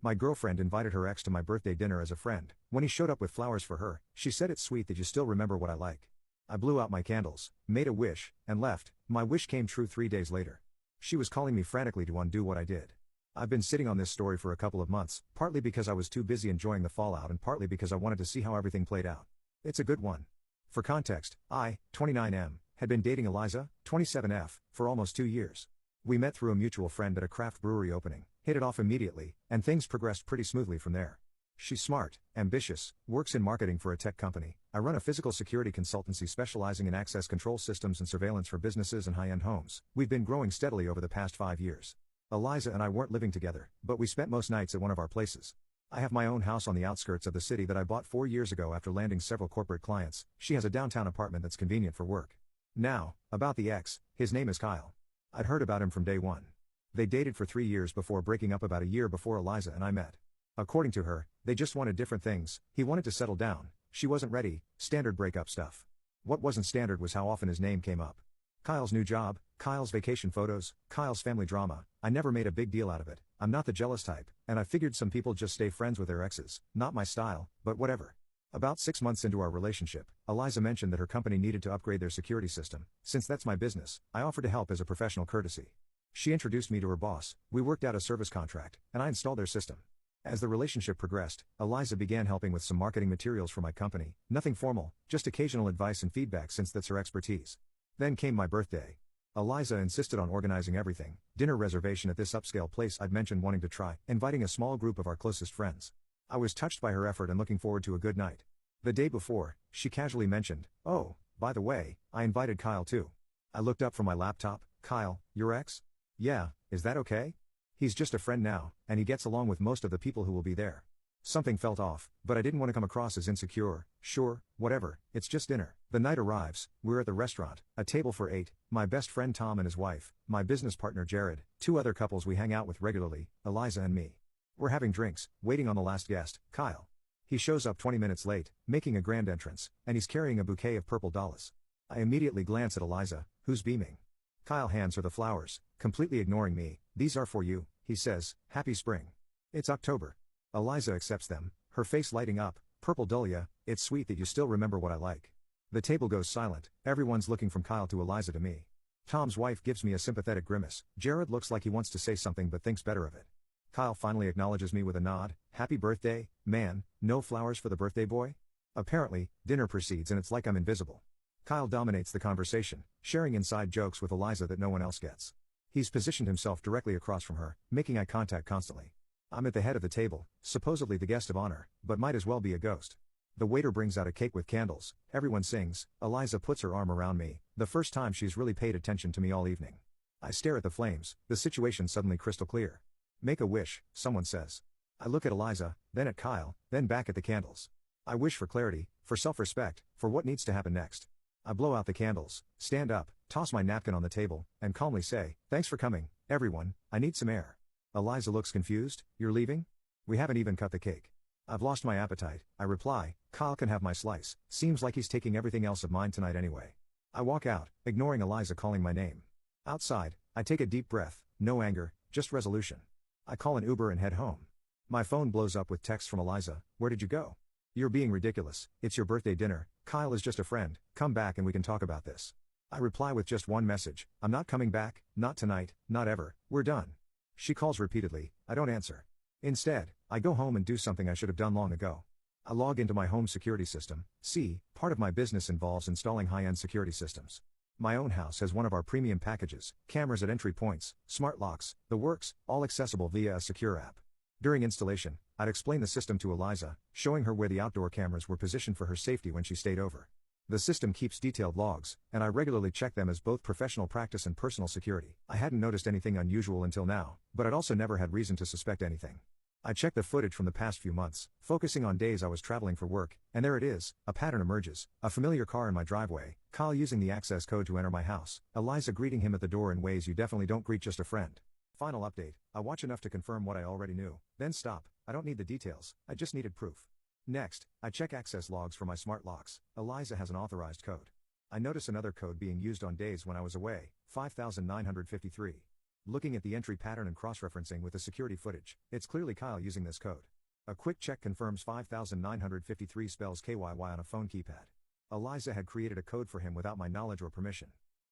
My girlfriend invited her ex to my birthday dinner as a friend. When he showed up with flowers for her, she said it's sweet that you still remember what I like. I blew out my candles, made a wish, and left. My wish came true 3 days later. She was calling me frantically to undo what I did. I've been sitting on this story for a couple of months, partly because I was too busy enjoying the fallout and partly because I wanted to see how everything played out. It's a good one. For context, I, 29M, had been dating Eliza, 27F, for almost 2 years. We met through a mutual friend at a craft brewery opening, hit it off immediately, and things progressed pretty smoothly from there. She's smart, ambitious, works in marketing for a tech company. I run a physical security consultancy specializing in access control systems and surveillance for businesses and high-end homes. We've been growing steadily over the past 5 years. Eliza and I weren't living together, but we spent most nights at one of our places. I have my own house on the outskirts of the city that I bought 4 years ago after landing several corporate clients. She has a downtown apartment that's convenient for work. Now, about the ex, his name is Kyle. I'd heard about him from day one. They dated for 3 years before breaking up about a year before Eliza and I met. According to her, they just wanted different things. He wanted to settle down, she wasn't ready, standard breakup stuff. What wasn't standard was how often his name came up. Kyle's new job, Kyle's vacation photos, Kyle's family drama. I never made a big deal out of it. I'm not the jealous type, and I figured some people just stay friends with their exes. Not my style, but whatever. About 6 months into our relationship, Eliza mentioned that her company needed to upgrade their security system. Since that's my business, I offered to help as a professional courtesy. She introduced me to her boss, we worked out a service contract, and I installed their system. As the relationship progressed, Eliza began helping with some marketing materials for my company. Nothing formal, just occasional advice and feedback since that's her expertise. Then came my birthday. Eliza insisted on organizing everything, dinner reservation at this upscale place I'd mentioned wanting to try, inviting a small group of our closest friends. I was touched by her effort and looking forward to a good night. The day before, she casually mentioned, "Oh, by the way, I invited Kyle too." I looked up from my laptop. "Kyle, your ex?" "Yeah, is that okay? He's just a friend now, and he gets along with most of the people who will be there." Something felt off, but I didn't want to come across as insecure. "Sure, whatever, it's just dinner." The night arrives, we're at the restaurant, a table for 8, my best friend Tom and his wife, my business partner Jared, 2 other couples we hang out with regularly, Eliza and me. We're having drinks, waiting on the last guest, Kyle. He shows up 20 minutes late, making a grand entrance, and he's carrying a bouquet of purple dahlias. I immediately glance at Eliza, who's beaming. Kyle hands her the flowers, completely ignoring me. "These are for you," he says, "Happy spring." It's October. Eliza accepts them, her face lighting up. "Purple dahlia, it's sweet that you still remember what I like." The table goes silent, everyone's looking from Kyle to Eliza to me. Tom's wife gives me a sympathetic grimace. Jared looks like he wants to say something but thinks better of it. Kyle finally acknowledges me with a nod. "Happy birthday, man, no flowers for the birthday boy?" Apparently, dinner proceeds and it's like I'm invisible. Kyle dominates the conversation, sharing inside jokes with Eliza that no one else gets. He's positioned himself directly across from her, making eye contact constantly. I'm at the head of the table, supposedly the guest of honor, but might as well be a ghost. The waiter brings out a cake with candles, everyone sings. Eliza puts her arm around me, the first time she's really paid attention to me all evening. I stare at the flames, the situation suddenly crystal clear. "Make a wish," someone says. I look at Eliza, then at Kyle, then back at the candles. I wish for clarity, for self-respect, for what needs to happen next. I blow out the candles, stand up, toss my napkin on the table, and calmly say, "Thanks for coming, everyone, I need some air." Eliza looks confused. "You're leaving?" "We haven't even cut the cake." "I've lost my appetite," I reply. "Kyle can have my slice, seems like he's taking everything else of mine tonight anyway." I walk out, ignoring Eliza calling my name. Outside, I take a deep breath, no anger, just resolution. I call an Uber and head home. My phone blows up with text from Eliza. "Where did you go? You're being ridiculous, it's your birthday dinner, Kyle is just a friend, come back and we can talk about this." I reply with just one message, "I'm not coming back, not tonight, not ever, we're done." She calls repeatedly, I don't answer. Instead, I go home and do something I should have done long ago. I log into my home security system. See, part of my business involves installing high-end security systems. My own house has one of our premium packages, cameras at entry points, smart locks, the works, all accessible via a secure app. During installation, I'd explain the system to Eliza, showing her where the outdoor cameras were positioned for her safety when she stayed over. The system keeps detailed logs, and I regularly check them as both professional practice and personal security. I hadn't noticed anything unusual until now, but I'd also never had reason to suspect anything. I checked the footage from the past few months, focusing on days I was traveling for work, and there it is, a pattern emerges, a familiar car in my driveway, Kyle using the access code to enter my house, Eliza greeting him at the door in ways you definitely don't greet just a friend. Final update, I watch enough to confirm what I already knew, then stop, I don't need the details, I just needed proof. Next, I check access logs for my smart locks, Eliza has an authorized code. I notice another code being used on days when I was away, 5953. Looking at the entry pattern and cross-referencing with the security footage, it's clearly Kyle using this code. A quick check confirms 5953 spells KYY on a phone keypad. Eliza had created a code for him without my knowledge or permission.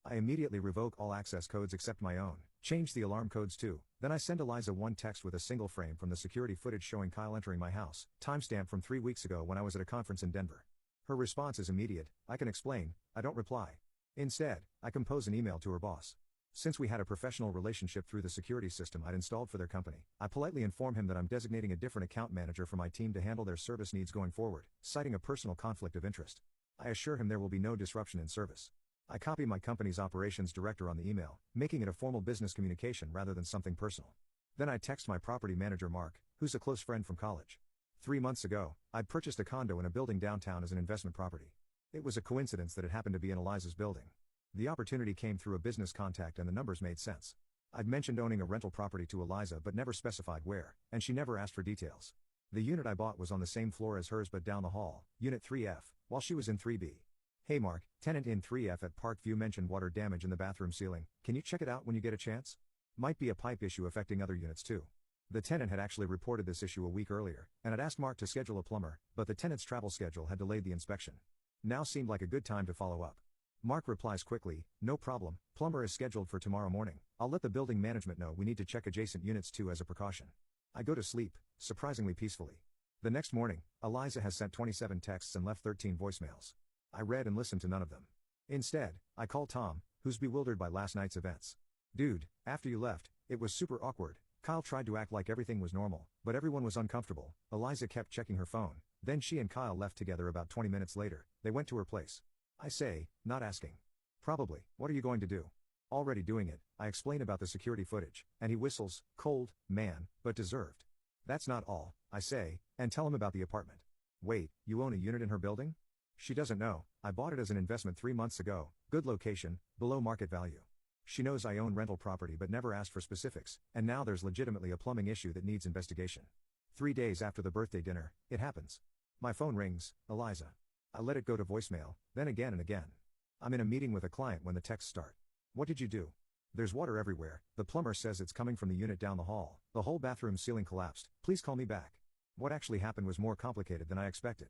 I immediately revoke all access codes except my own, change the alarm codes too, then I send Eliza one text with a single frame from the security footage showing Kyle entering my house, timestamp from 3 weeks ago when I was at a conference in Denver. Her response is immediate: I can explain. I don't reply. Instead, I compose an email to her boss. Since we had a professional relationship through the security system I'd installed for their company, I politely inform him that I'm designating a different account manager for my team to handle their service needs going forward, citing a personal conflict of interest. I assure him there will be no disruption in service. I copy my company's operations director on the email, making it a formal business communication rather than something personal. Then I text my property manager Mark, who's a close friend from college. 3 months ago, I'd purchased a condo in a building downtown as an investment property. It was a coincidence that it happened to be in Eliza's building. The opportunity came through a business contact and the numbers made sense. I'd mentioned owning a rental property to Eliza but never specified where, and she never asked for details. The unit I bought was on the same floor as hers but down the hall, Unit 3F, while she was in 3B. Hey Mark, tenant in 3F at Parkview mentioned water damage in the bathroom ceiling. Can you check it out when you get a chance? Might be a pipe issue affecting other units too. The tenant had actually reported this issue a week earlier, and had asked Mark to schedule a plumber, but the tenant's travel schedule had delayed the inspection. Now seemed like a good time to follow up. Mark replies quickly, no problem, plumber is scheduled for tomorrow morning. I'll let the building management know we need to check adjacent units too as a precaution. I go to sleep, surprisingly peacefully. The next morning, Eliza has sent 27 texts and left 13 voicemails. I read and listened to none of them. Instead, I call Tom, who's bewildered by last night's events. Dude, after you left, it was super awkward. Kyle tried to act like everything was normal, but everyone was uncomfortable. Eliza kept checking her phone, then she and Kyle left together about 20 minutes later. They went to her place. I say, not asking. Probably, what are you going to do? Already doing it, I explain about the security footage, and he whistles, cold, man, but deserved. That's not all, I say, and tell him about the apartment. Wait, you own a unit in her building? She doesn't know, I bought it as an investment 3 months ago, good location, below market value. She knows I own rental property but never asked for specifics, and now there's legitimately a plumbing issue that needs investigation. 3 days after the birthday dinner, it happens. My phone rings, Eliza. I let it go to voicemail, then again and again. I'm in a meeting with a client when the texts start. What did you do? There's water everywhere, the plumber says it's coming from the unit down the hall, the whole bathroom ceiling collapsed, please call me back. What actually happened was more complicated than I expected.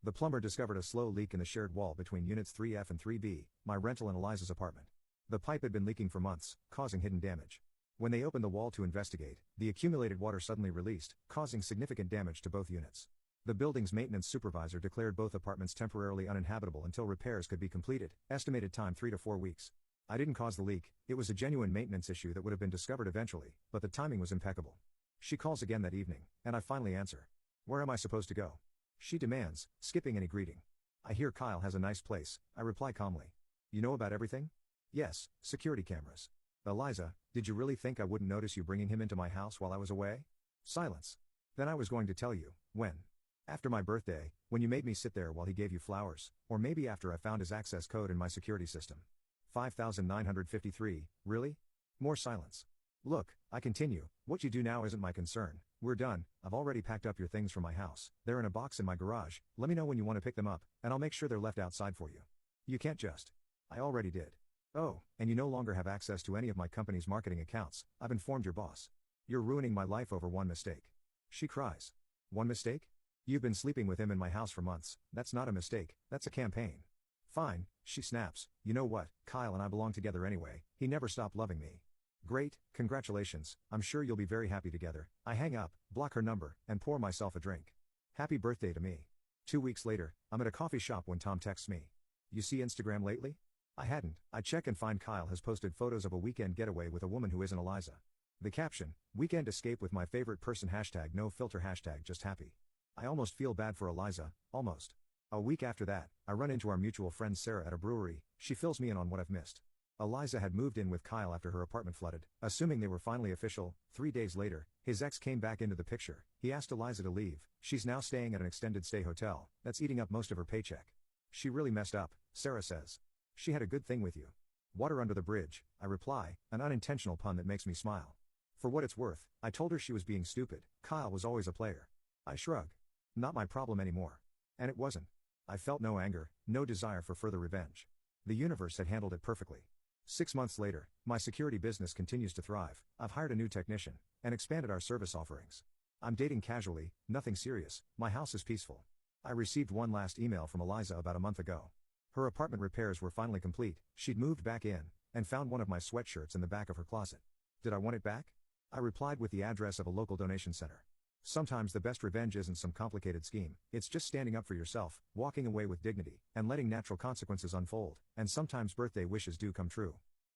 The plumber discovered a slow leak in the shared wall between units 3F and 3B, my rental and Eliza's apartment. The pipe had been leaking for months, causing hidden damage. When they opened the wall to investigate, the accumulated water suddenly released, causing significant damage to both units. The building's maintenance supervisor declared both apartments temporarily uninhabitable until repairs could be completed, estimated time 3 to 4 weeks. I didn't cause the leak, it was a genuine maintenance issue that would have been discovered eventually, but the timing was impeccable. She calls again that evening, and I finally answer. Where am I supposed to go? She demands, skipping any greeting. I hear Kyle has a nice place, I reply calmly. You know about everything? Yes, security cameras. Eliza, did you really think I wouldn't notice you bringing him into my house while I was away? Silence. Then I was going to tell you, when? After my birthday, when you made me sit there while he gave you flowers, or maybe after I found his access code in my security system. 5953, really? More silence. Look, I continue, what you do now isn't my concern, we're done, I've already packed up your things from my house, they're in a box in my garage, let me know when you want to pick them up, and I'll make sure they're left outside for you. You can't just. I already did. Oh, and you no longer have access to any of my company's marketing accounts, I've informed your boss. You're ruining my life over one mistake. She cries. One mistake? You've been sleeping with him in my house for months, that's not a mistake, that's a campaign. Fine, she snaps, you know what, Kyle and I belong together anyway, he never stopped loving me. Great, congratulations, I'm sure you'll be very happy together. I hang up, block her number, and pour myself a drink. Happy birthday to me. 2 weeks later, I'm at a coffee shop when Tom texts me. You see Instagram lately? I hadn't. I check and find Kyle has posted photos of a weekend getaway with a woman who isn't Eliza. The caption, weekend escape with my favorite person hashtag no filter hashtag just happy. I almost feel bad for Eliza, almost. A week after that, I run into our mutual friend Sarah at a brewery, she fills me in on what I've missed. Eliza had moved in with Kyle after her apartment flooded, assuming they were finally official. 3 days later, his ex came back into the picture, he asked Eliza to leave, she's now staying at an extended stay hotel, that's eating up most of her paycheck. She really messed up, Sarah says. She had a good thing with you. Water under the bridge, I reply, an unintentional pun that makes me smile. For what it's worth, I told her she was being stupid, Kyle was always a player. I shrug. Not my problem anymore. And it wasn't. I felt no anger, no desire for further revenge. The universe had handled it perfectly. 6 months later, my security business continues to thrive. I've hired a new technician and expanded our service offerings. I'm dating casually, nothing serious, my house is peaceful. I received one last email from Eliza about a month ago. Her apartment repairs were finally complete, she'd moved back in, and found one of my sweatshirts in the back of her closet. Did I want it back? I replied with the address of a local donation center. Sometimes the best revenge isn't some complicated scheme, it's just standing up for yourself, walking away with dignity, and letting natural consequences unfold, and sometimes birthday wishes do come true.